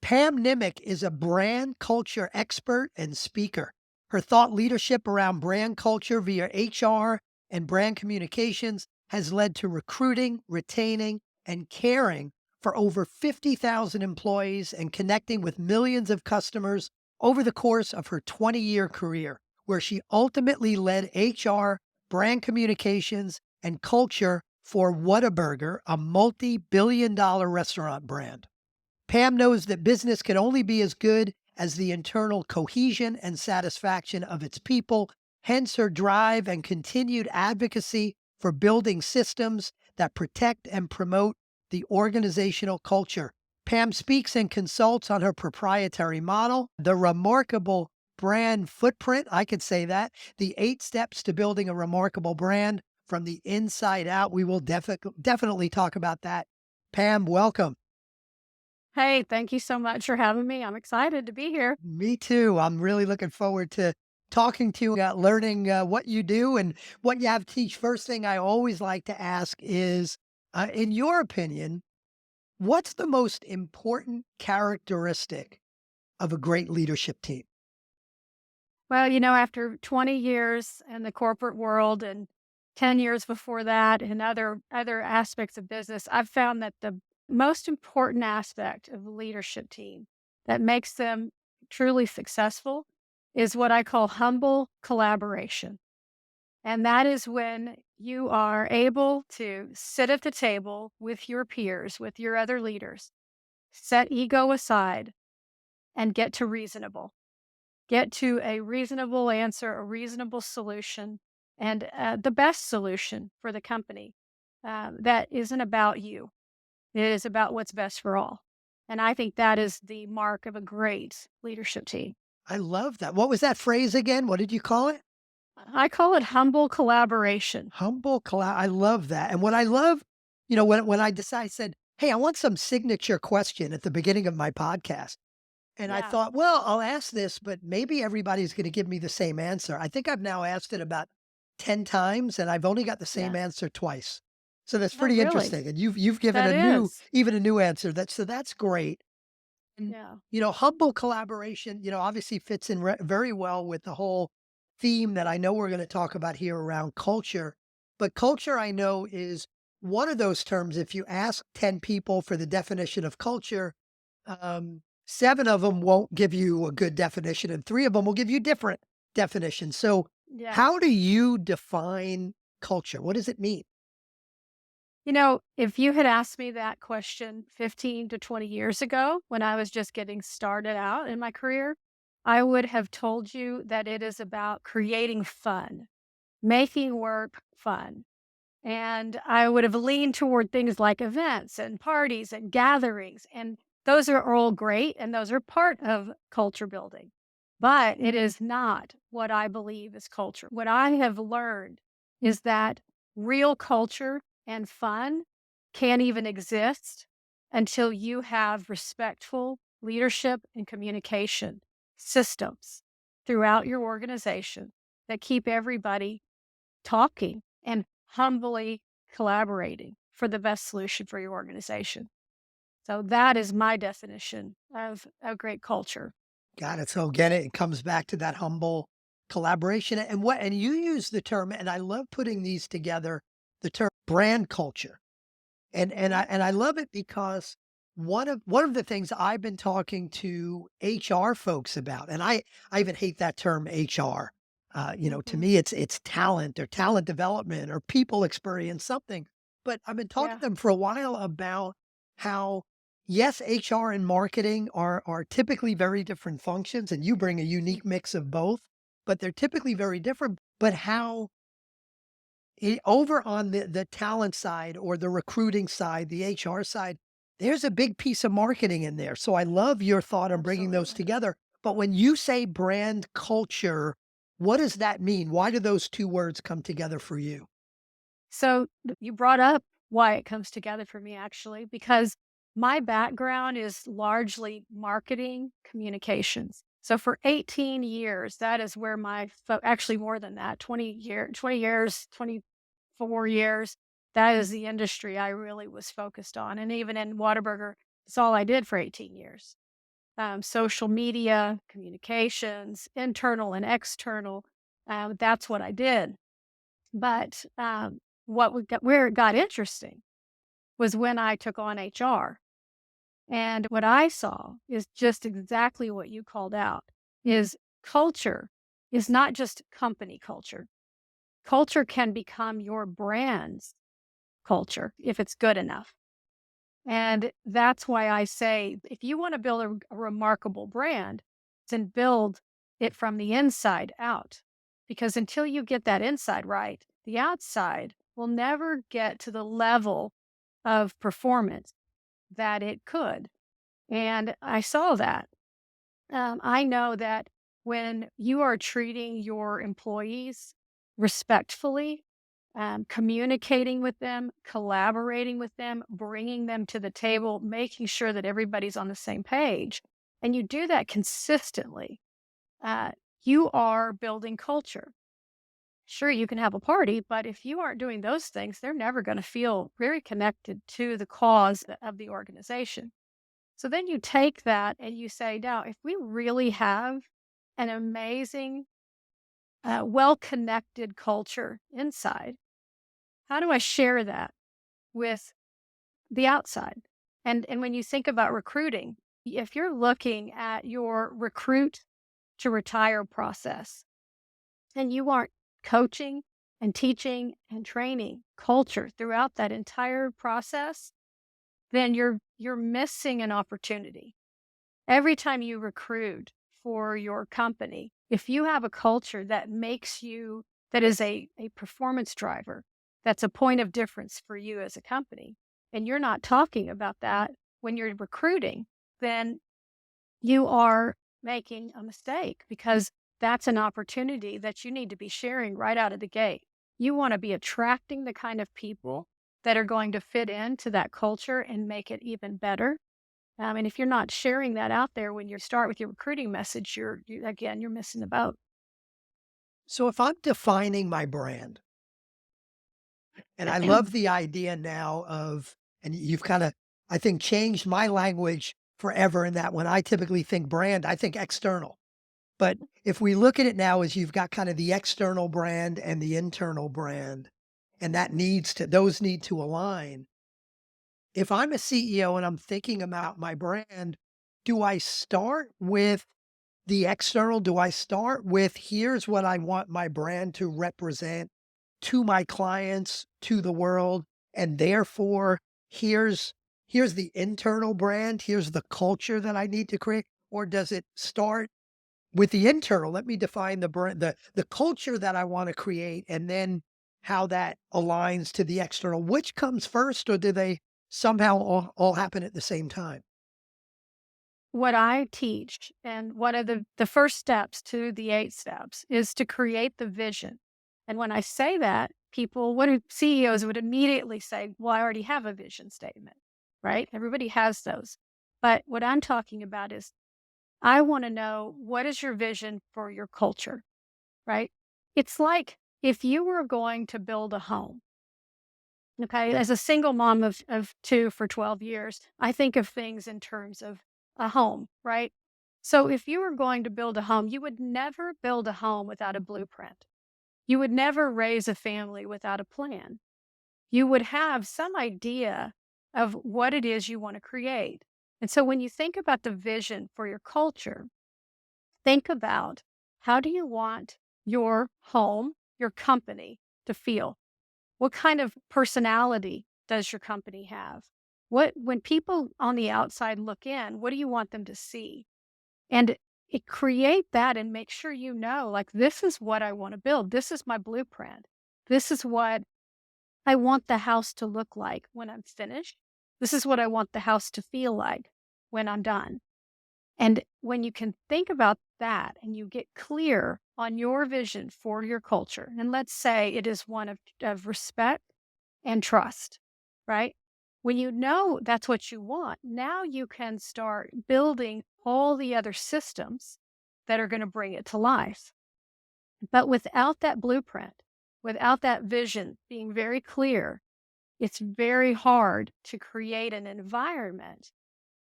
Pam Nemec is a brand culture expert and speaker. Her thought leadership around brand culture via HR and brand communications has led to recruiting, retaining, and caring for over 50,000 employees and connecting with millions of customers over the course of her 20-year career, where she ultimately led HR, brand communications, and culture for Whataburger, a multi-billion-dollar restaurant brand. Pam knows that business can only be as good as the internal cohesion and satisfaction of its people, hence her drive and continued advocacy for building systems that protect and promote the organizational culture. Pam speaks and consults on her proprietary model, the remarkable brand footprint. I could say that. The 8 steps to building a remarkable brand from the inside out. We will definitely talk about that. Pam, welcome. Hey, thank you so much for having me. I'm excited to be here. Me too. I'm really looking forward to talking to you, learning what you do and what you have to teach. First thing I always like to ask is, in your opinion, what's the most important characteristic of a great leadership team? Well, after 20 years in the corporate world and 10 years before that in other aspects of business, I've found that the most important aspect of a leadership team that makes them truly successful is what I call humble collaboration. And that is when you are able to sit at the table with your peers, with your other leaders, set ego aside and get to a reasonable answer, a reasonable solution, and the best solution for the company that isn't about you. It is about what's best for all. And I think that is the mark of a great leadership team. I love that. What was that phrase again? What did you call it? I call it humble collaboration. I love that. And what I love, when I said, "Hey, I want some signature question at the beginning of my podcast." And I Yeah, thought, well, I'll ask this, but maybe everybody's going to give me the same answer. I think I've now asked it about 10 times and I've only got the same yeah. answer twice. So that's Oh, pretty really? interesting. And you've given That a new, is. even a new answer. That's great. And Yeah. humble collaboration, obviously fits in very well with the whole theme that I know we're going to talk about here around culture. But culture, I know, is one of those terms. If you ask 10 people for the definition of culture, 7 of them won't give you a good definition, and 3 of them will give you different definitions. So, Yeah. how do you define culture? What does it mean? If you had asked me that question 15 to 20 years ago when I was just getting started out in my career, I would have told you that it is about creating fun, making work fun. And I would have leaned toward things like events and parties and gatherings. And those are all great and those are part of culture building. But it is not what I believe is culture. What I have learned is that real culture and fun can't even exist until you have respectful leadership and communication systems throughout your organization that keep everybody talking and humbly collaborating for the best solution for your organization. So that is my definition of a great culture. Got it. So again, it comes back to that humble collaboration. And you use the term, and I love putting these together, the term brand culture. Mhm. And I love it because one of the things I've been talking to HR folks about, and I even hate that term HR. To Mhm. me, it's talent or talent development or people experience something. But I've been talking Yeah. to them for a while about how yes, HR and marketing are typically very different functions, and you bring a unique mix of both, but they're typically very different. But how over on the talent side or the recruiting side, the HR side, there's a big piece of marketing in there. So I love your thought on bringing those Absolutely. together. But when you say brand culture, what does that mean? Why do those 2 words come together for you? So you brought up why it comes together for me actually, because my background is largely marketing communications. So for 18 years, that is where actually more than that, 20 years, 24 years, that is the industry I really was focused on. And even in Whataburger, it's all I did for 18 years. social media, communications, internal and external. That's what I did. But where it got interesting was when I took on HR. And what I saw is just exactly what you called out is culture is not just company culture. Culture can become your brand's culture if it's good enough. And that's why I say if you want to build a remarkable brand, then build it from the inside out. Because until you get that inside right, the outside will never get to the level of performance that it could. And I saw that. I know that when you are treating your employees respectfully, communicating with them, collaborating with them, bringing them to the table, making sure that everybody's on the same page, and you do that consistently, uh, you are building culture. Sure, you can have a party, but if you aren't doing those things, they're never going to feel very connected to the cause of the organization. So then you take that and you say, now, if we really have an amazing, well connected culture inside, how do I share that with the outside? And when you think about recruiting, if you're looking at your recruit to retire process and you aren't coaching and teaching and training culture throughout that entire process, then you're missing an opportunity. Every time you recruit for your company, if you have a culture that that is a performance driver, that's a point of difference for you as a company, and you're not talking about that when you're recruiting, then you are making a mistake because that's an opportunity that you need to be sharing right out of the gate. You want to be attracting the kind of people that are going to fit into that culture and make it even better. And if you're not sharing that out there when you start with your recruiting message, you're missing the boat. So if I'm defining my brand, and I love the idea now of, and you've kind of, I think, changed my language forever in that when I typically think brand, I think external. But if we look at it now as you've got kind of the external brand and the internal brand, and those need to align. If I'm a CEO and I'm thinking about my brand, do I start with the external? Do I start with here's what I want my brand to represent to my clients, to the world, and therefore here's the internal brand, here's the culture that I need to create? Or does it start with the internal? Let me define the brand, the culture that I want to create, and then how that aligns to the external. Which comes first, or do they somehow all happen at the same time? What I teach, and one of the first steps to the 8 steps is to create the vision. And when I say that, CEOs would immediately say, well, I already have a vision statement, right? Everybody has those. But what I'm talking about is I want to know what is your vision for your culture, right? It's like if you were going to build a home, okay, as a single mom of two for 12 years, I think of things in terms of a home, right? So if you were going to build a home, you would never build a home without a blueprint. You would never raise a family without a plan. You would have some idea of what it is you want to create. And so when you think about the vision for your culture, think about how do you want your home, your company to feel? What kind of personality does your company have? When people on the outside look in, what do you want them to see? And create that and make sure you know, like, this is what I want to build. This is my blueprint. This is what I want the house to look like when I'm finished. This is what I want the house to feel like when I'm done. And when you can think about that and you get clear on your vision for your culture, and let's say it is one of respect and trust, right? When you know that's what you want, now you can start building all the other systems that are going to bring it to life. But without that blueprint, without that vision being very clear, it's very hard to create an environment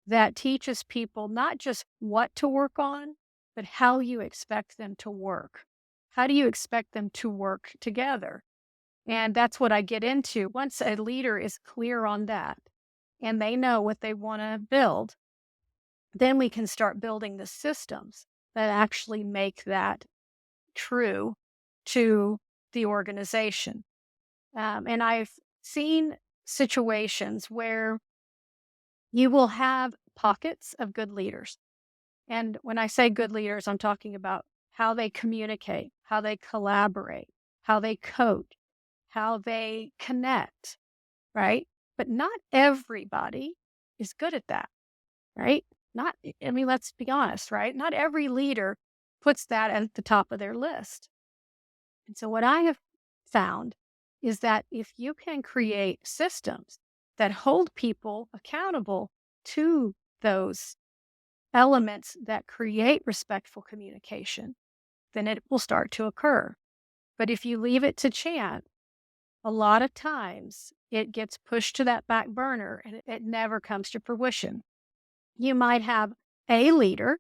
that teaches people not just what to work on, but how you expect them to work. How do you expect them to work together? And that's what I get into. Once a leader is clear on that and they know what they want to build, then we can start building the systems that actually make that true to the organization. And I've seen situations where you will have pockets of good leaders. And when I say good leaders, I'm talking about how they communicate, how they collaborate, how they coach, how they connect, right? But not everybody is good at that, right? Not, I mean, let's be honest, right? Not every leader puts that at the top of their list. And so, what I have found is that if you can create systems that hold people accountable to those elements that create respectful communication, then it will start to occur. But if you leave it to chance, a lot of times it gets pushed to that back burner and it never comes to fruition. You might have a leader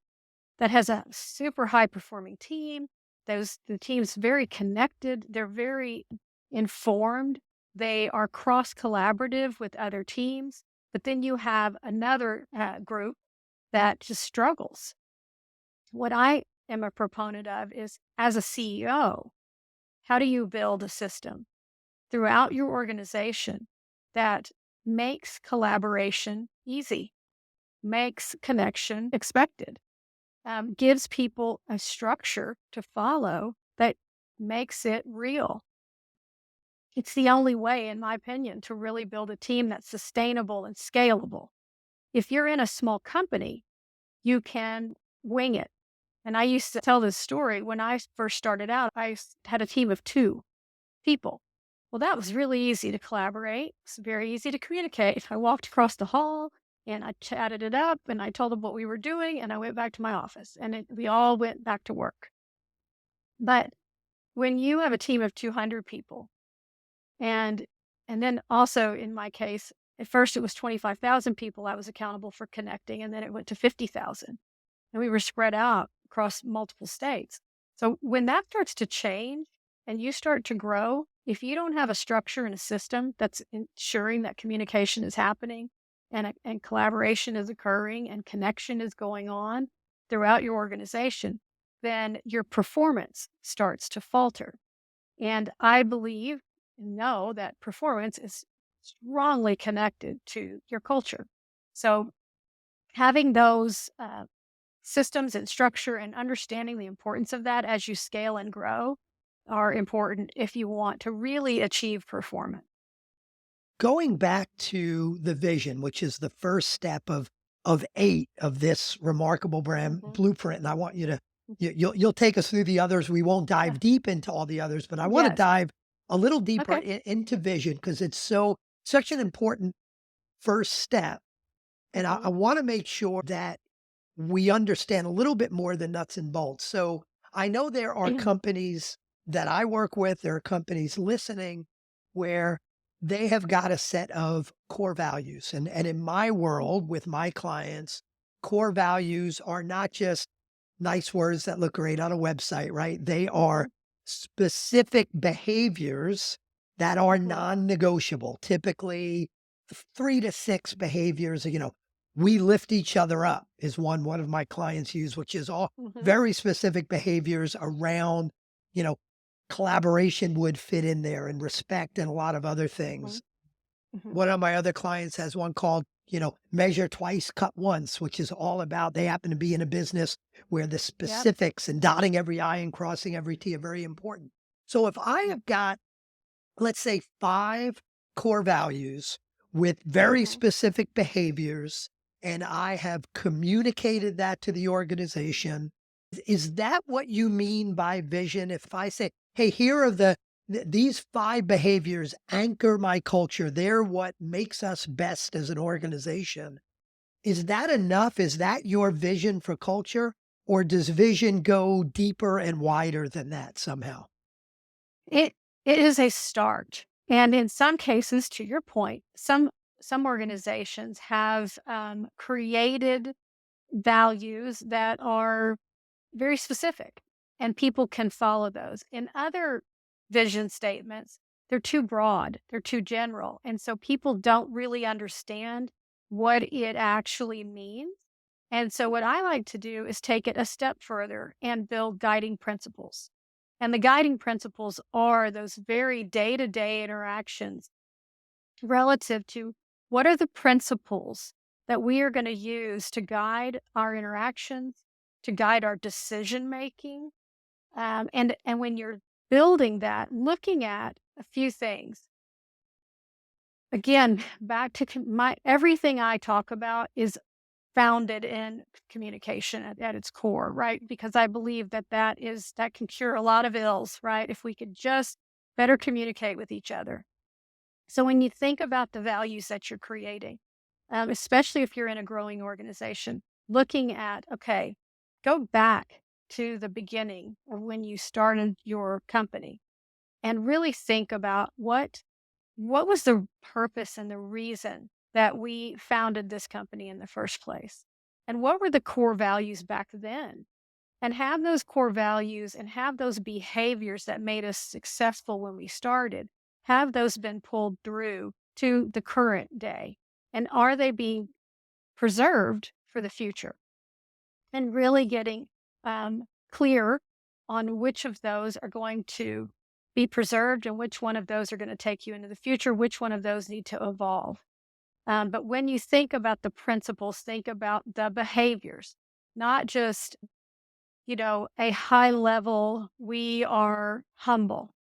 that has a super high performing team. The team's very connected. They're very informed. They are cross collaborative with other teams. But then you have another group that just struggles. What I am a proponent of is, as a CEO, how do you build a system throughout your organization that makes collaboration easy, makes connection expected, gives people a structure to follow that makes it real? It's the only way, in my opinion, to really build a team that's sustainable and scalable. If you're in a small company, you can wing it. And I used to tell this story when I first started out, had a team of 2 people. Well, that was really easy to collaborate. It's very easy to communicate. I walked across the hall and I chatted it up and I told them what we were doing and I went back to my office and we all went back to work. But when you have a team of 200 people and then also in my case, at first it was 25,000 people I was accountable for connecting and then it went to 50,000 and we were spread out across multiple states. So when that starts to change and you start to grow, if you don't have a structure and a system that's ensuring that communication is happening and collaboration is occurring and connection is going on throughout your organization, then your performance starts to falter. And I believe and know that performance is strongly connected to your culture. So having those systems and structure and understanding the importance of that as you scale and grow are important if you want to really achieve performance. Going back to the vision, which is the first step of 8 of this remarkable brand Mhm. blueprint, and I want you to you'll take us through the others. We won't Yeah. dive deep into all the others, but I want to Yes. dive a little deeper Okay. into vision because it's such an important first step. And I Mhm. want to make sure that we understand a little bit more than nuts and bolts. So I know there are companies that I work with, there are companies listening where they have got a set of core values. And in my world, with my clients, core values are not just nice words that look great on a website, right? They are Mhm. specific behaviors that are Mhm. non-negotiable, typically 3 to 6 behaviors, we lift each other up is one of my clients use, which is all Mhm. very specific behaviors around, you know, collaboration would fit in there and respect and a lot of other Mhm. things. Mhm. One of my other clients has one called, measure twice, cut once, which is all about they happen to be in a business where the Yep. specifics and dotting every I and crossing every T are very important. So if I Yep. have got, let's say, 5 core values with very Mhm. specific behaviors, and I have communicated that to the organization. Is that what you mean by vision? If I say, hey, here are these 5 behaviors anchor my culture, they're what makes us best as an organization. Is that enough? Is that your vision for culture? Or does vision go deeper and wider than that somehow? It is a start. And in some cases, to your point, some some organizations have created values that are very specific, and people can follow those. In other vision statements, they're too broad, they're too general. And so people don't really understand what it actually means. And so, what I like to do is take it a step further and build guiding principles. And the guiding principles are those very day to day interactions relative to what are the principles that we are going to use to guide our interactions, to guide our decision making. And when you're building that, looking at a few things, again, back to my everything I talk about is founded in communication at its core, right? Because I believe that that can cure a lot of ills, right? If we could just better communicate with each other. So when you think about the values that you're creating, especially if you're in a growing organization, looking at, okay, go back to the beginning of when you started your company and really think about what was the purpose and the reason that we founded this company in the first place? And what were the core values back then? And have those core values and have those behaviors that made us successful when we started, have those been pulled through to the current day? And are they being preserved for the future? And really getting clear on which of those are going to be preserved and which one of those are going to take you into the future, which one of those need to evolve. But when you think about the principles, think about the behaviors, not just, a high level, we are humble,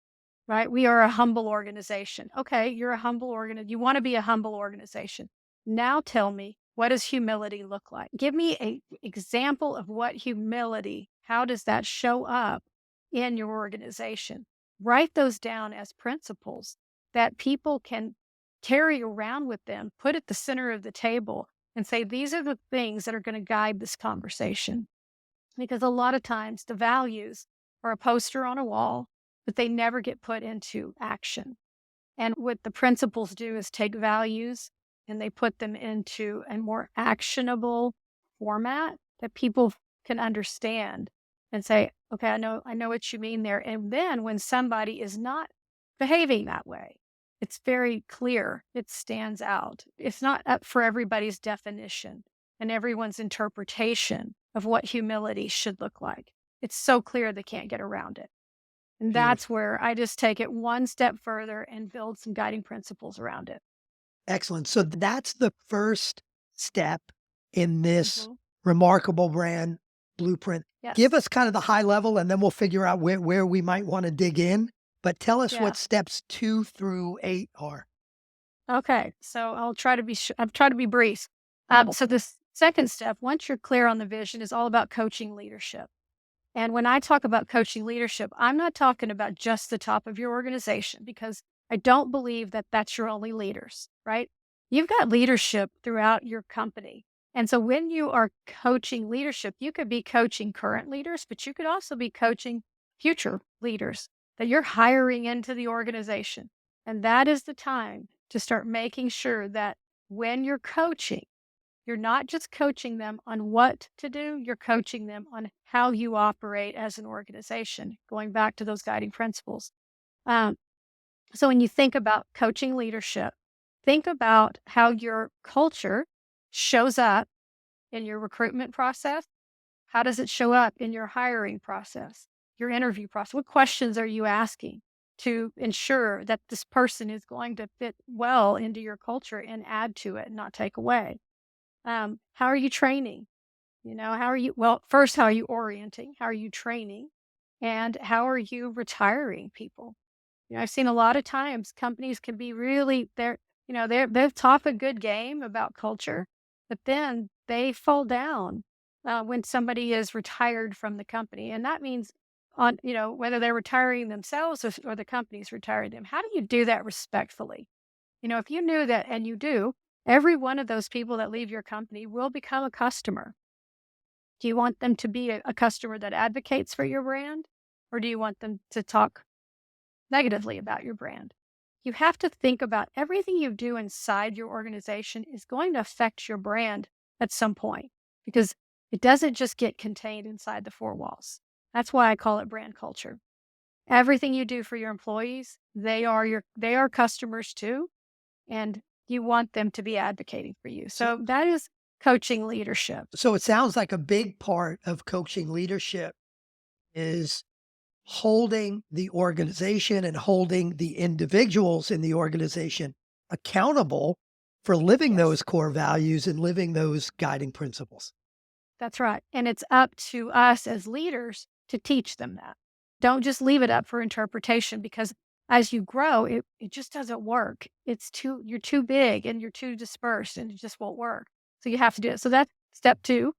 right? We are a humble organization. Okay, you're a humble you want to be a humble organization. Now tell me, what does humility look like? Give me a example of what humility, how does that show up in your organization? Write those down as principles that people can carry around with them, put at the center of the table and say, these are the things that are going to guide this conversation. Because a lot of times the values are a poster on a wall, but they never get put into action. And what the principles do is take values and they put them into a more actionable format that people can understand and say, okay, I know what you mean there. And then when somebody is not behaving that way, it's very clear. It stands out. It's not up for everybody's definition and everyone's interpretation of what humility should look like. It's so clear they can't get around it. And that's Beautiful. where I just take it one step further and build some guiding principles around it. Excellent. So that's the first step in this Mhm. remarkable brand blueprint. Give Yes. us kind of the high level and then we'll figure out where we might want to dig in. But tell us Yeah. what steps 2 through 8 are. Okay. So I'll try to be brief. So the second step, once you're clear on the vision, is all about coaching leadership. And when I talk about coaching leadership, I'm not talking about just the top of your organization because I don't believe that that's your only leaders, right? You've got leadership throughout your company. And so when you are coaching leadership, you could be coaching current leaders, but you could also be coaching future leaders that you're hiring into the organization. And that is the time to start making sure that when you're coaching, you're not just coaching them on what to do, you're coaching them on how you operate as an organization, going back to those guiding principles. Um, so when you think about coaching leadership, think about how your culture shows up in your recruitment process. How does it show up in your hiring process, your interview process? What questions are you asking to ensure that this person is going to fit well into your culture and add to it, and not take away? How are you training? How are you? Well, first, how are you orienting? How are you training? And how are you retiring people? I've seen a lot of times companies can be really they've taught a good game about culture, but then they fall down when somebody is retired from the company, and that means on whether they're retiring themselves or the company's retiring them. How do you do that respectfully? If you knew that, and you do, every one of those people that leave your company will become a customer. Do you want them to be a customer that advocates for your brand, or do you want them to talk negatively about your brand? you have to think about everything you do inside your organization is going to affect your brand at some point because it doesn't just get contained inside the four walls. That's why I call it brand culture. Everything you do for your employees, they are customers too, and you want them to be advocating for you. So, So that is coaching leadership. so it sounds like a big part of coaching leadership is holding the organization and holding the individuals in the organization accountable for living Yes. those core values and living those guiding principles. That's right. And it's up to us as leaders to teach them that. Don't just leave it up for interpretation because as you grow, it just doesn't work. You're too big and you're too dispersed and it just won't work. So you have to do it. So that's step two.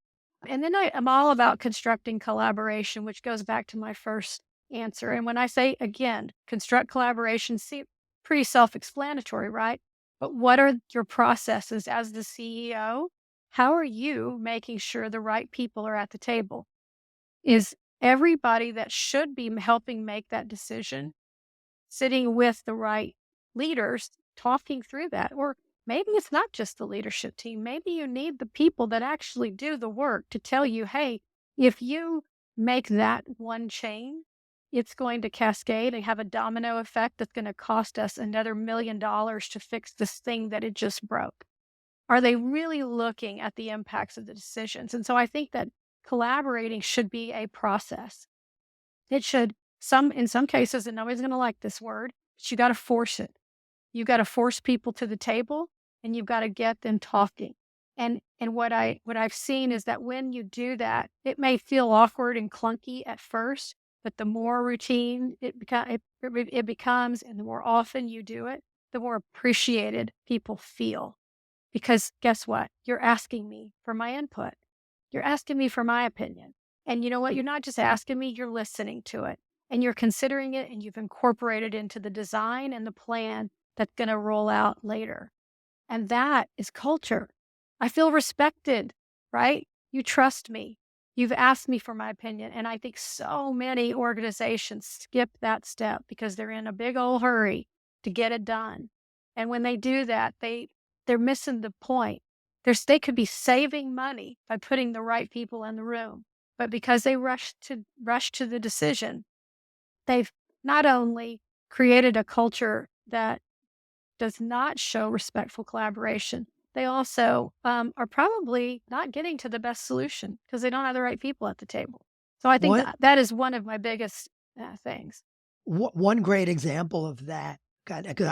And then I'm all about constructing collaboration, which goes back to my first answer. And when I say again, construct collaboration, see, pretty self explanatory, right? But what are your processes as the CEO? How are you making sure the right people are at the table? Is everybody that should be helping make that decision sitting with the right leaders talking through that? Or maybe it's not just the leadership team. Maybe you need the people that actually do the work to tell you, hey, if you make that one change, it's going to cascade and have a domino effect that's going to cost us another $1 million to fix this thing that it just broke. Are they really looking at the impacts of the decisions? And so I think that collaborating should be a process. It should in some cases, and nobody's going to like this word, but you got to force it. You got to force people to the table and you've got to get them talking. And what I've seen is that when you do that, it may feel awkward and clunky at first, but the more routine it becomes and the more often you do it, the more appreciated people feel. Because guess what? You're asking me for my input. You're asking me for my opinion. And you know what? You're not just asking me, you're listening to it and you're considering it and you've incorporated into the design and the plan that's going to roll out later. And that is culture. I feel respected, right? You trust me. You've asked me for my opinion. And I think so many organizations skip that step because they're in a big old hurry to get it done. And when they do that, they're missing the point. They could be saving money by putting the right people in the room. But because they rush to the decision, they've not only created a culture that does not show respectful collaboration, they also are probably not getting to the best solution because they don't have the right people at the table. So I think One, that is one of my biggest things. one great example of that, because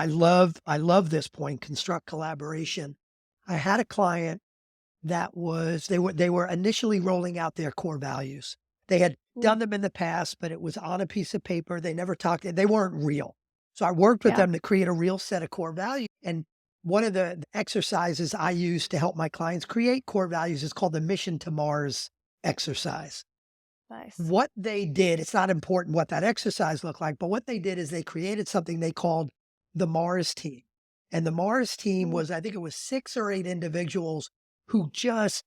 I love this point, construct collaboration. I had a client that was they were initially rolling out their core values. They had Mm, done them in the past, but it was on a piece of paper. They never talked, they weren't real. So I worked with yeah, them to create a real set of core values. And one of the exercises I use to help my clients create core values is called the Mission to Mars exercise. nice. What they did, it's not important what that exercise looked like, but what they did is they created something they called the Mars team. And the Mars team Mm, was, I think it was 6 or 8 individuals who just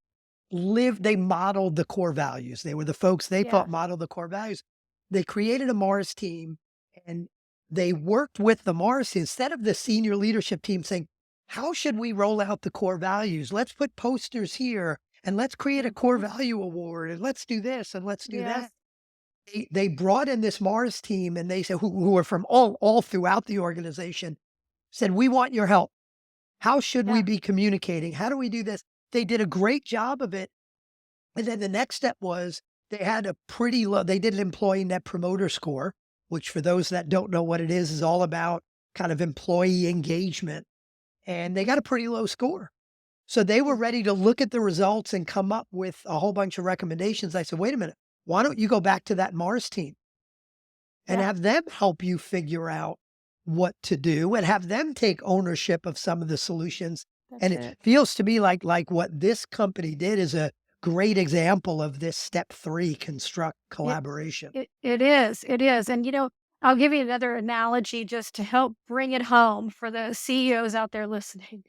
they modeled the core values. They were the folks they yeah, thought modeled the core values. They created a Mars team and they worked with the Mars team instead of the senior leadership team saying, how should we roll out the core values? Let's put posters here and let's create a core mhm, value award and let's do this and let's do that. yes, They brought in this Mars team and they said, who were from all throughout the organization, said, we want your help. How should we yeah, be communicating? How do we do this? They did a great job of it. And then the next step was they had a pretty low, they did an employee net promoter score, which for those that don't know what it is all about kind of employee engagement. And they got a pretty low score. So they were mm, ready to look at the results and come up with a whole bunch of recommendations. I said, wait a minute, why don't you go back to that Mars team and yeah, have them help you figure out what to do and have them take ownership of some of the solutions. that's And it it. feels to me like what this company did is a great example of this step 3 construct It collaboration. it is, and, I'll give you another analogy just to help bring it home for the CEOs out there listening.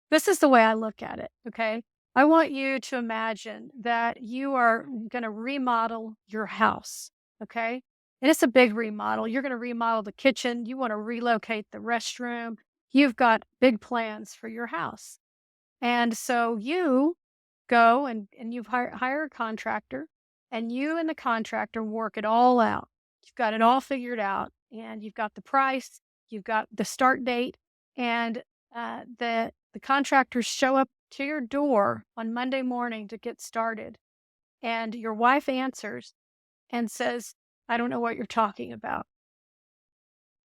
This is the way I look at it, okay? I want you to imagine that you are gonna remodel your house, okay? And it's a big remodel. You're going to remodel the kitchen. You want to relocate the restroom. You've got big plans for your house. And so you go and you hire a contractor, and you and the contractor work it all out. You've got it all figured out, and you've got the price, you've got the start date, and the contractors show up to your door on Monday morning to get started. And your wife answers and says, "I don't know what you're talking about."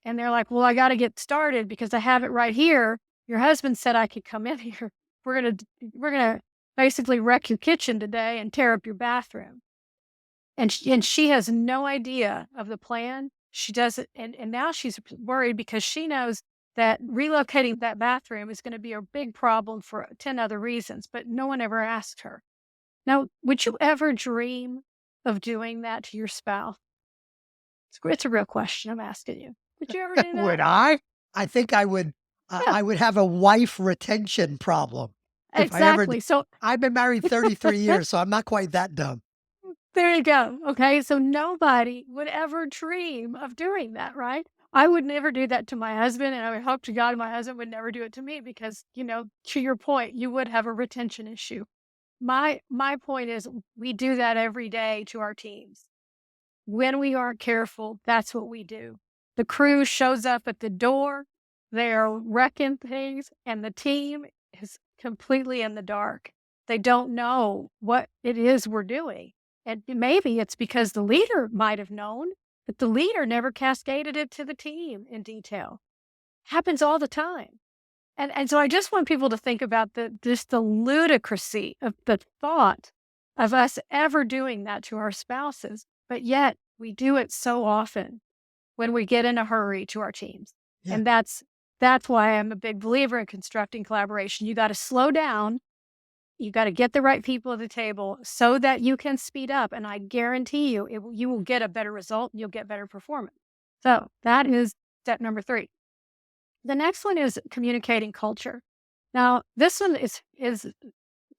And they're like, "Well, I got to get started because I have it right here. Your husband said I could come in here. We're gonna basically wreck your kitchen today and tear up your bathroom." And she has no idea of the plan. She doesn't, and now she's worried because she knows that relocating that bathroom is going to be a big problem for 10 other reasons, but no one ever asked her. Now, would you ever dream of doing that to your spouse? It's a real question I'm asking you. Would you ever do that? Would I? I think I would. Yeah, I would have a wife retention problem if I ever. exactly. So I've been married 33 years, so I'm not quite that dumb. there you go. Okay. So nobody would ever dream of doing that, right? I would never do that to my husband. And I would hope to God my husband would never do it to me because, to your point, you would have a retention issue. My point is we do that every day to our teams. When we aren't careful, that's what we do. The crew shows up at the door, they're wrecking things, and the team is completely in the dark. They don't know what it is we're doing. And maybe it's because the leader might have known, but the leader never cascaded it to the team in detail. Happens all the time. And so I just want people to think about the ludicrousy of the thought of us ever doing that to our spouses, but yet we do it so often when we get in a hurry to our teams. Yeah. And that's why I'm a big believer in constructing collaboration. You got to slow down. You got to get the right people at the table so that you can speed up. And I guarantee you, you will get a better result. You'll get better performance. So that is step number 3. The next one is communicating culture. Now, this one is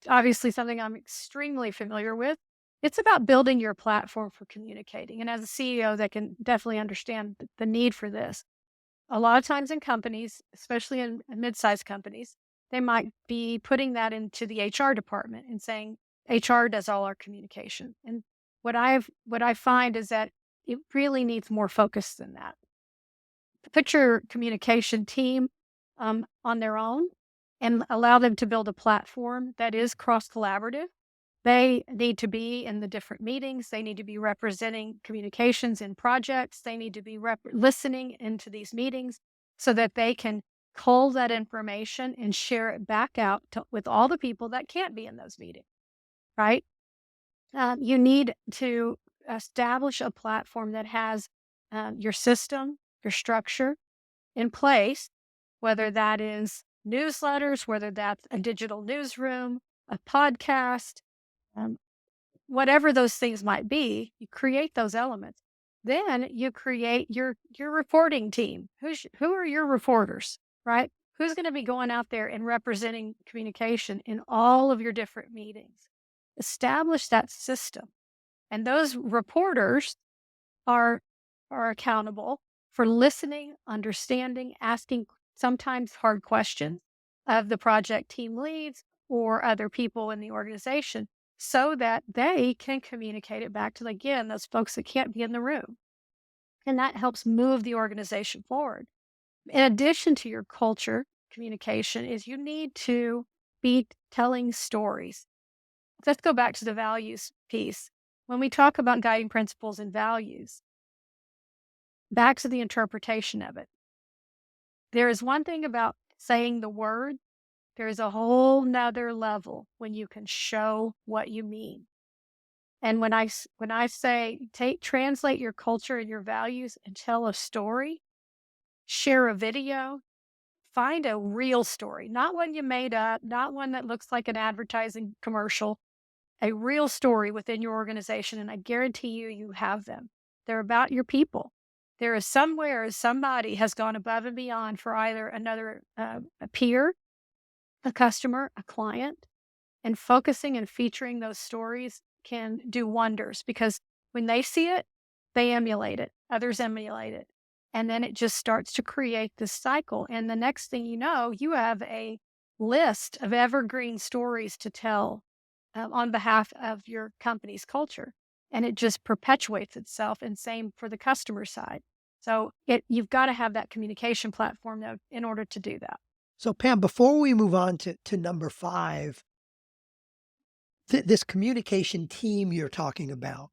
obviously something I'm extremely familiar with. It's about building your platform for communicating. And as a CEO, that can definitely understand the need for this. A lot of times in companies, especially in mid-sized companies, they might be putting that into the HR department and saying HR does all our communication. And what I find is that it really needs more focus than that. Put your communication team on their own and allow them to build a platform that is cross collaborative. They need to be in the different meetings. They need to be representing communications in projects. They need to be listening into these meetings so that they can cull that information and share it back out with all the people that can't be in those meetings, right? You need to establish a platform that has your system, your structure in place, whether that is newsletters, whether that's a digital newsroom, a podcast, um, whatever those things might be, you create those elements. Then you create your reporting team. Who are your reporters, right? Who's going to be going out there and representing communication in all of your different meetings? Establish that system. And those reporters are are accountable for listening, understanding, asking sometimes hard questions of the project team leads or other people in the organization so that they can communicate it back to, again, those folks that can't be in the room. And that helps move the organization forward. In addition to your culture communication is you need to be telling stories. Let's go back to the values piece. When we talk about guiding principles and values, back to the interpretation of it. There is one thing about saying the word, there is a whole nother level when you can show what you mean. And when I say translate your culture and your values and tell a story, share a video, find a real story, not one you made up, not one that looks like an advertising commercial, a real story within your organization. And I guarantee you have them. They're about your people. There is somewhere somebody has gone above and beyond for either another a peer, a customer, a client, and focusing and featuring those stories can do wonders because when they see it, They emulate it, others emulate it. And then it just starts to create this cycle. And the next thing you know, you have a list of evergreen stories to tell on behalf of your company's culture. And it just perpetuates itself. And same for the customer side. So you've got to have that communication platform though, in order to do that. So, Pam, before we move on to number five, this communication team you're talking about,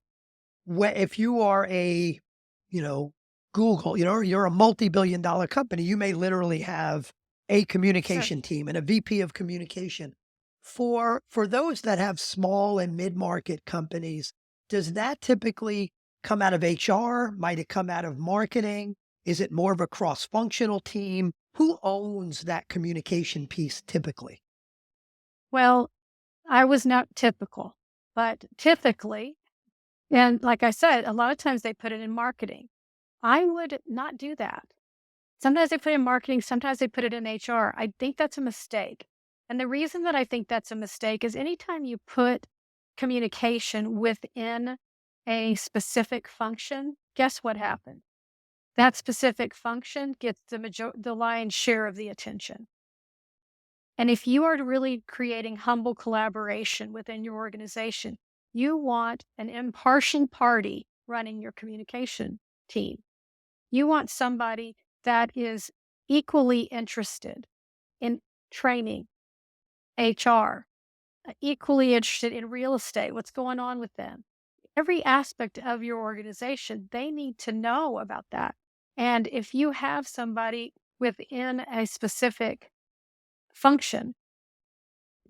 if you are a, you know, Google, you're a multi-billion dollar company, you may literally have a Sure. communication team and a VP of communication. For those that have small and mid-market companies, does that typically come out of HR? Might it come out of marketing? Is it more of a cross-functional team? Who owns that communication piece typically? Well, I was not typical, but typically, and like I said, a lot of times they put it in marketing. I would not do that. Sometimes they put it in marketing, sometimes they put it in HR. I think that's a mistake. And the reason that I think that's a mistake is anytime you put communication within a specific function, guess what happens? That specific function gets the lion's share of the attention. And if you are really creating humble collaboration within your organization, you want an impartial party running your communication team. You want somebody that is equally interested in training, HR, equally interested in real estate, what's going on with them. Every aspect of your organization, they need to know about that. And if you have somebody within a specific function,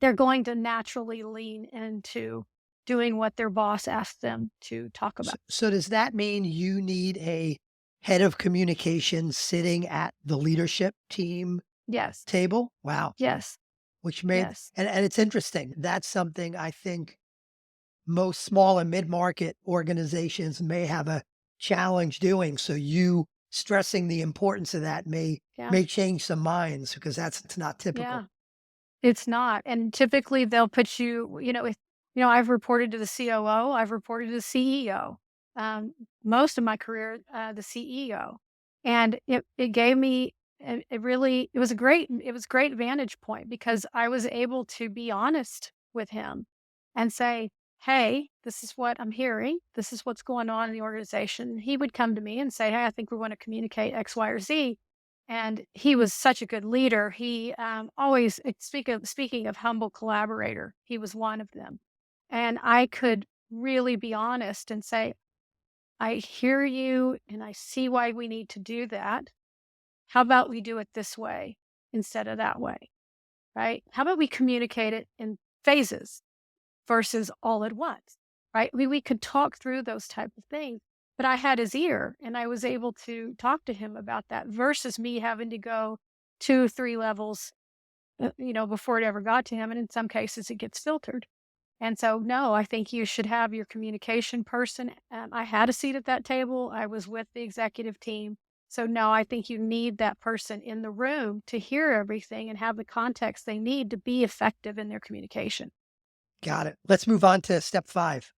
they're going to naturally lean into doing what their boss asked them to talk So, about. so does that mean you need a head of communications sitting at the leadership team Yes, table? Wow. yes, Which made yes. and it's interesting. That's something I think most small and mid-market organizations may have a challenge doing. So you stressing the importance of that Yeah, may change some minds because it's not typical. yeah. It's not, and typically they'll put if I've reported to the COO, I've reported to the CEO. Most of my career, the CEO, and it gave me it was a great vantage point because I was able to be honest with him and say, "Hey, this is what I'm hearing. This is what's going on in the organization." He would come to me and say, "Hey, I think we want to communicate X, Y, or Z." And he was such a good leader. He always speaking of humble collaborator, he was one of them. And I could really be honest and say, I hear you and I see why we need to do that. How about we do it this way instead of that way? Right? How about we communicate it in phases versus all at once? Right? We could talk through those type of things. But I had his ear and I was able to talk to him about that versus me having to go 2, 3 levels, before it ever got to him. And in some cases, it gets filtered. And so, no, I think you should have your communication person. I had a seat at that table. I was with the executive team. So, no, I think you need that person in the room to hear everything and have the context they need to be effective in their communication. Got it. Let's move on to step five.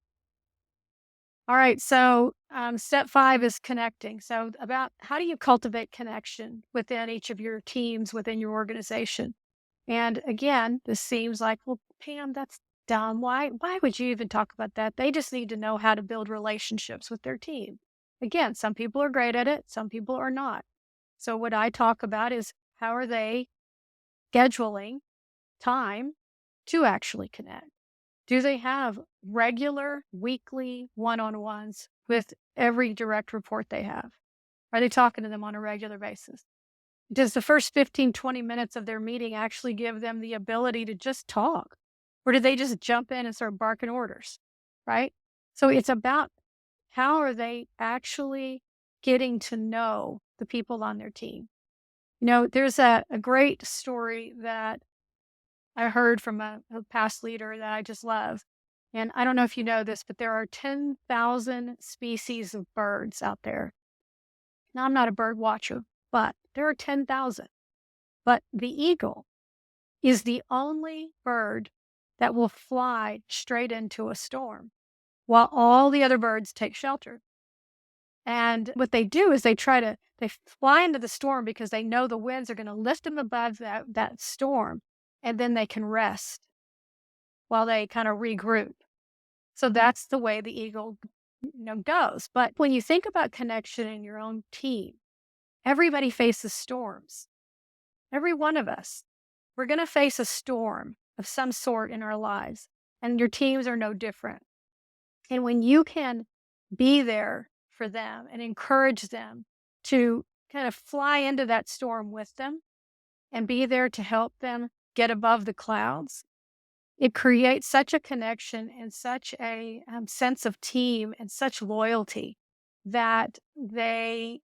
All right. So, step 5 is connecting. So, about how do you cultivate connection within each of your teams within your organization? And again, this seems like, well, Pam, that's dumb. Why would you even talk about that? They just need to know how to build relationships with their team. Again, some people are great at it, some people are not. So, what I talk about is how are they scheduling time to actually connect? Do they have regular weekly one on ones with every direct report they have? Are they talking to them on a regular basis? Does the first 15, 20 minutes of their meeting actually give them the ability to just talk? Or do they just jump in and start barking orders? Right? So it's about how are they actually getting to know the people on their team? There's a great story that I heard from a past leader that I just love. And I don't know if you know this, but there are 10,000 species of birds out there. Now, I'm not a bird watcher, but there are 10,000. But the eagle is the only bird that will fly straight into a storm while all the other birds take shelter. And what they do is they fly into the storm because they know the winds are going to lift them above that storm, and then they can rest while they kind of regroup. So that's the way the eagle, goes. But when you think about connection in your own team, everybody faces storms. Every one of us. We're going to face a storm of some sort in our lives, and your teams are no different. And when you can be there for them and encourage them to kind of fly into that storm with them and be there to help them get above the clouds, it creates such a connection and such a sense of team and such loyalty that they,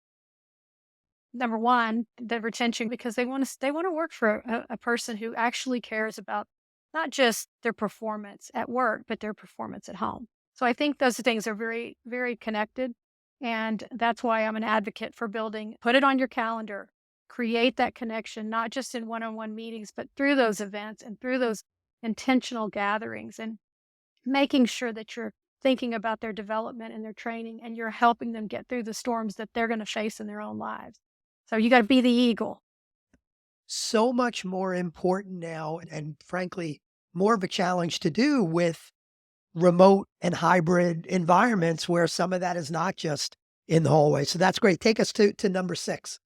number one, the retention, because they want to work for a person who actually cares about not just their performance at work, but their performance at home. So I think those things are very, very connected. And that's why I'm an advocate for building, put it on your calendar, create that connection, not just in one-on-one meetings, but through those events and through those intentional gatherings, and making sure that you're thinking about their development and their training, and you're helping them get through the storms that they're going to face in their own lives. So you got to be the eagle. So much more important now, and frankly, more of a challenge to do with remote and hybrid environments where some of that is not just in the hallway. So that's great. Take us to number 6.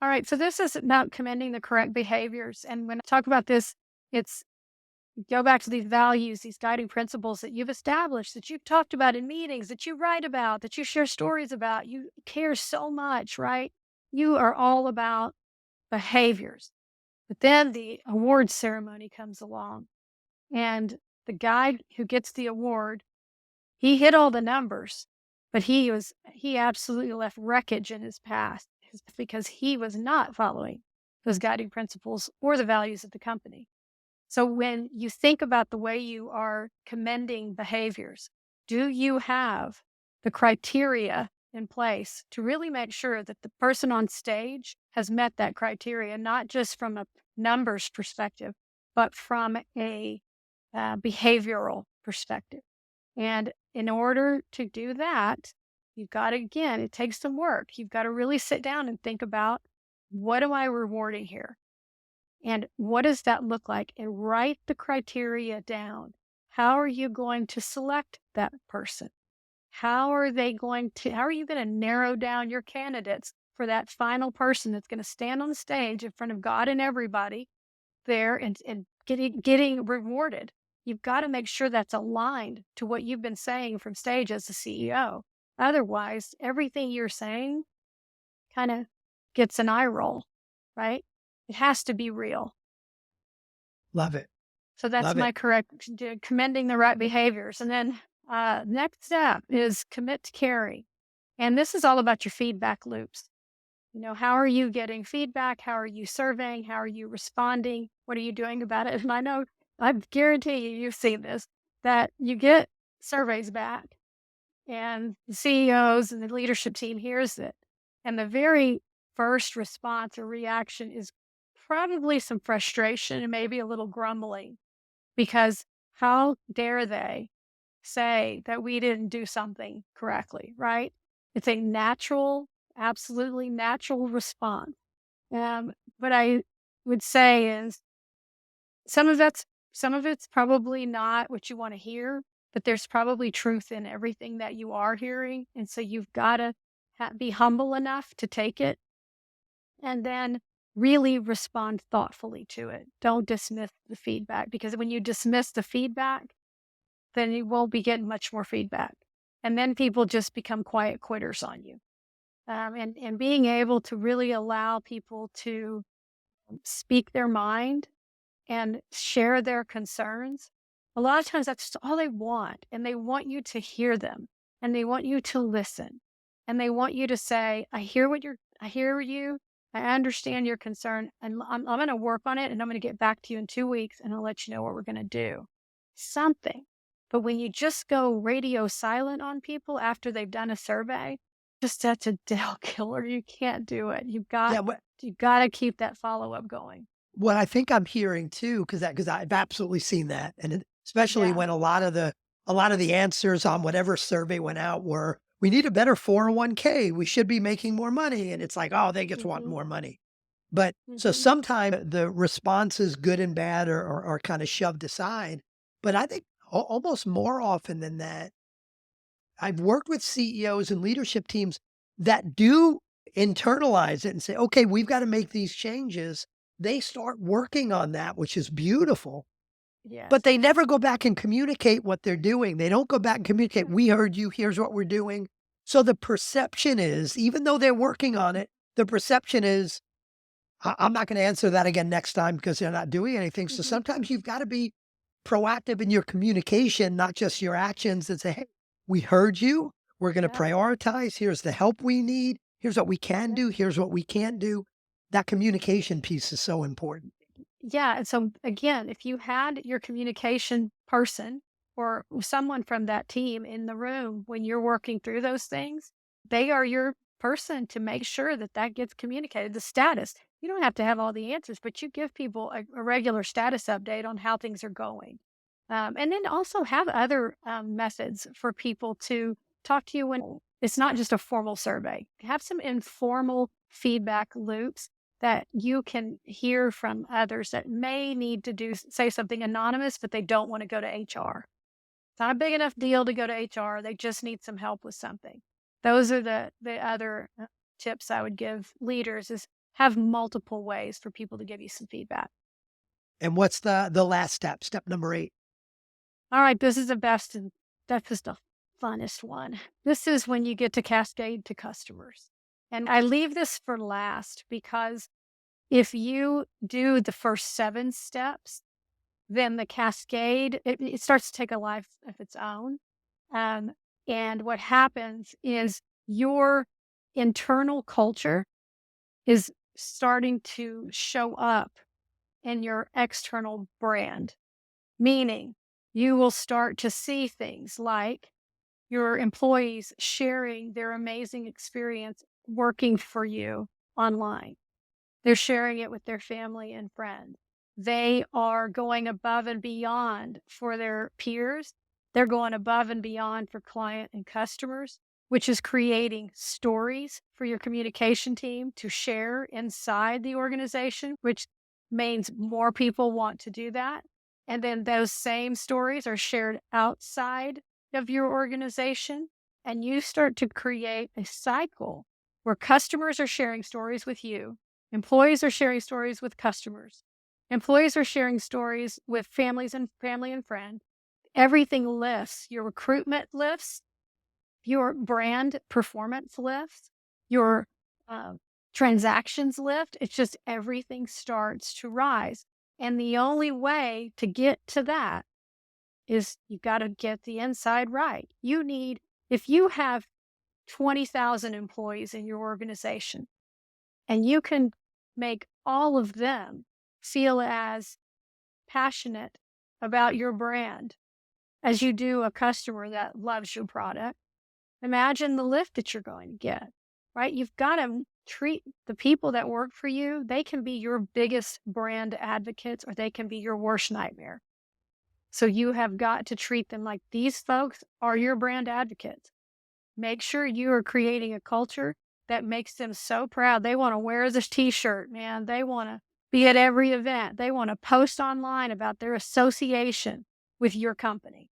All right. So this is about commending the correct behaviors. And when I talk about this, it's go back to these values, these guiding principles that you've established, that you've talked about in meetings, that you write about, that you share stories about. You care so much, right? You are all about behaviors. But then the award ceremony comes along, and the guy who gets the award, he hit all the numbers, but he absolutely left wreckage in his past because he was not following those guiding principles or the values of the company. So when you think about the way you are commending behaviors, do you have the criteria in place to really make sure that the person on stage has met that criteria, not just from a numbers perspective, but from a behavioral perspective? And in order to do that, you've got to, again, it takes some work. You've got to really sit down and think about, what am I rewarding here? And what does that look like? And write the criteria down. How are you going to select that person? How are you going to narrow down your candidates for that final person that's going to stand on the stage in front of God and everybody there and getting rewarded? You've got to make sure that's aligned to what you've been saying from stage as the CEO. Otherwise, everything you're saying kind of gets an eye roll, right? It has to be real. Love it. So that's Love it. my correct, commending the right behaviors. And then next step is commit to caring. And this is all about your feedback loops. How are you getting feedback? How are you surveying? How are you responding? What are you doing about it? And I guarantee you've seen this, that you get surveys back, and the CEOs and the leadership team hears it. And the very first response or reaction is probably some frustration and maybe a little grumbling, because how dare they say that we didn't do something correctly, right? It's a natural, absolutely natural response. What I would say is some of it's probably not what you want to hear, but there's probably truth in everything that you are hearing. And so you've got to be humble enough to take it, and then really respond thoughtfully to it. Don't dismiss the feedback, because when you dismiss the feedback, then you won't be getting much more feedback. And then people just become quiet quitters on you. And being able to really allow people to speak their mind and share their concerns. A lot of times that's all they want. And they want you to hear them, and they want you to listen, and they want you to say, I hear you. I understand your concern, and I'm going to work on it, and I'm going to get back to you in 2 weeks, and I'll let you know what we're going to do. Something. But when you just go radio silent on people after they've done a survey, just that's a deal killer. You can't do it. Yeah, You've got to keep that follow-up going. what I think I'm hearing too, because I've absolutely seen that, and especially Yeah. when a lot of the answers on whatever survey went out were we need a better 401k. We should be making more money. And it's like, oh, they just want Mhm. more money. But so Mhm. sometimes the responses, good and bad, are kind of shoved aside. But I think almost more often than that, I've worked with CEOs and leadership teams that do internalize it and say, okay, we've got to make these changes. They start working on that, which is beautiful. But Yes. they never go back and communicate what they're doing. They don't go back and communicate, Yeah. "We heard you, here's what we're doing." So the perception is, even though they're working on it, the perception is, I'm not gonna answer that again next time because they're not doing anything." So Mhm. sometimes you've gotta be proactive in your communication, not just your actions, and say, "Hey, we heard you. We're gonna Yep. prioritize. Here's the help we need. Here's what we can Yep. do. Here's what we can't do." That communication piece is so important. Yeah, and so again, if you had your communication person or someone from that team in the room when you're working through those things, they are your person to make sure that that gets communicated. The status, you don't have to have all the answers, but you give people a regular status update on how things are going. And then also have other methods for people to talk to you when it's not just a formal survey. Have some informal feedback loops that you can hear from others that may need to say something anonymous, but they don't want to go to HR. It's not a big enough deal to go to HR. They just need some help with something. Those are the other tips I would give leaders is have multiple ways for people to give you some feedback. And what's the last step? Step number 8. All right, this is the best and that is the funnest one. This is when you get to cascade to customers. And I leave this for last because if you do the first 7 steps, then the cascade, it starts to take a life of its own. Um, and what happens is your internal culture is starting to show up in your external brand, meaning you will start to see things like your employees sharing their amazing experience working for you online. They're sharing it with their family and friends. They are going above and beyond for their peers. They're going above and beyond for client and customers, which is creating stories for your communication team to share inside the organization, which means more people want to do that. And then those same stories are shared outside of your organization. And you start to create a cycle where customers are sharing stories with you. Employees are sharing stories with customers. Employees are sharing stories with families and family and friends. Everything lifts. Your recruitment lifts. Your brand performance lifts. Your uh, transactions lift. It's just everything starts to rise. And the only way to get to that is you got to get the inside right. You need, if you have 20,000 employees in your organization, and you can make all of them feel as passionate about your brand as you do a customer that loves your product. Imagine the lift that you're going to get, right? You've got to treat the people that work for you, they can be your biggest brand advocates or they can be your worst nightmare. So you have got to treat them like these folks are your brand advocates. Make sure you are creating a culture that makes them so proud. They want to wear this t-shirt, man. They want to be at every event. They want to post online about their association with your company.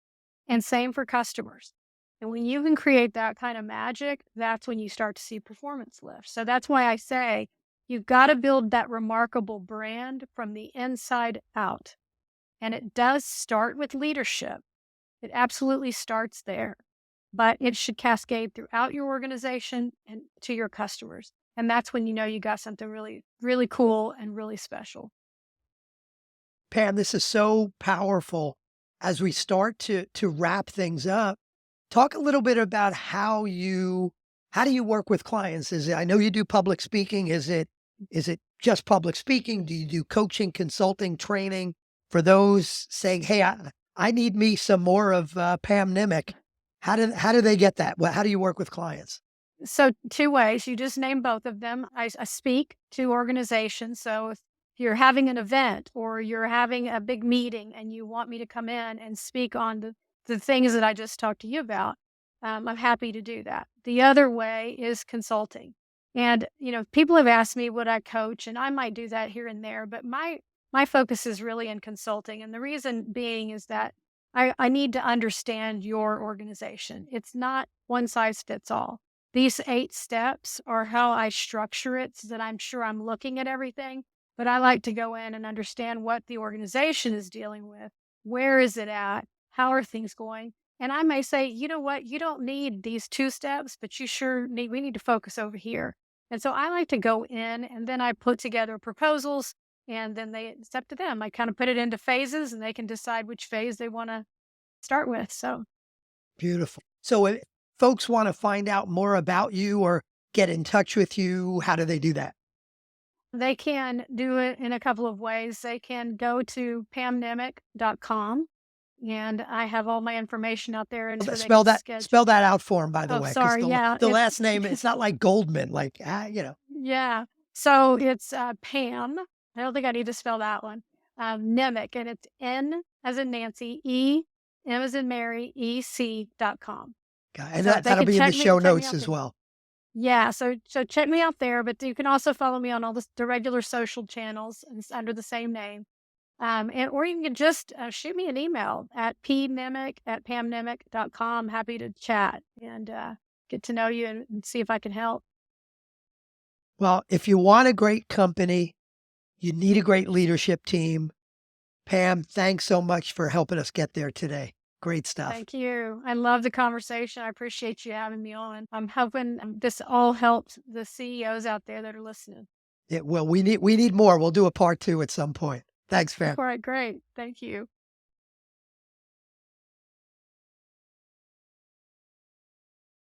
And same for customers. And when you can create that kind of magic, that's when you start to see performance lift. So that's why I say you've got to build that remarkable brand from the inside out. And it does start with leadership. It absolutely starts there, but it should cascade throughout your organization and to your customers. And that's when you know you got something really, really cool and really special. Pam, this is so powerful. As we start to wrap things up, talk a little bit about how do you work with clients? Is it, I know you do public speaking. Is it just public speaking? Do you do coaching, consulting, training for those saying, "Hey, I need me some more of Pam Nemec." How do they get that? How do you work with clients? So, two ways. You just name both of them. I speak to organizations. So, if you're having an event or you're having a big meeting and you want me to come in and speak on the things that I just talked to you about, I'm happy to do that. The other way is consulting. And, people have asked me would I coach, and I might do that here and there, but my focus is really in consulting. And the reason being is that I need to understand your organization. It's not one size fits all. These 8 steps are how I structure it so that I'm sure I'm looking at everything. But I like to go in and understand what the organization is dealing with. Where is it at? How are things going? And I may say, you know what, you don't need these 2 steps, but we need to focus over here. And so I like to go in and then I put together proposals and then it's up to them. I kind of put it into phases and they can decide which phase they want to start with. So Beautiful. So if folks want to find out more about you or get in touch with you, how do they do that? they can do it in a couple of ways. They can go to pamnemec.com and I have all my information out there and so they Spell can that schedule. spell that out for them, by the Oh, way, because sorry. Yeah. the last name, it's not like Goldman, like, Yeah. So it's Pam. I don't think I need to spell that one. Nemec, and it's N as in Nancy, M as in Mary, EC.com. and So they that'll can be in the show check me notes out as there. well. Yeah, so check me out there, but you can also follow me on all the regular social channels and it's under the same name. Or you can just shoot me an email at pnemec@pamnemec.com. Happy to chat and get to know you and see if I can help. Well, if you want a great company, you need a great leadership team. Pam, thanks so much for helping us get there today. Great stuff. Thank you. I love the conversation. I appreciate you having me on. I'm hoping this all helps the CEOs out there that are listening. Well, we need more. We'll do a part 2 at some point. Thanks, Pam. All right, great. Thank you.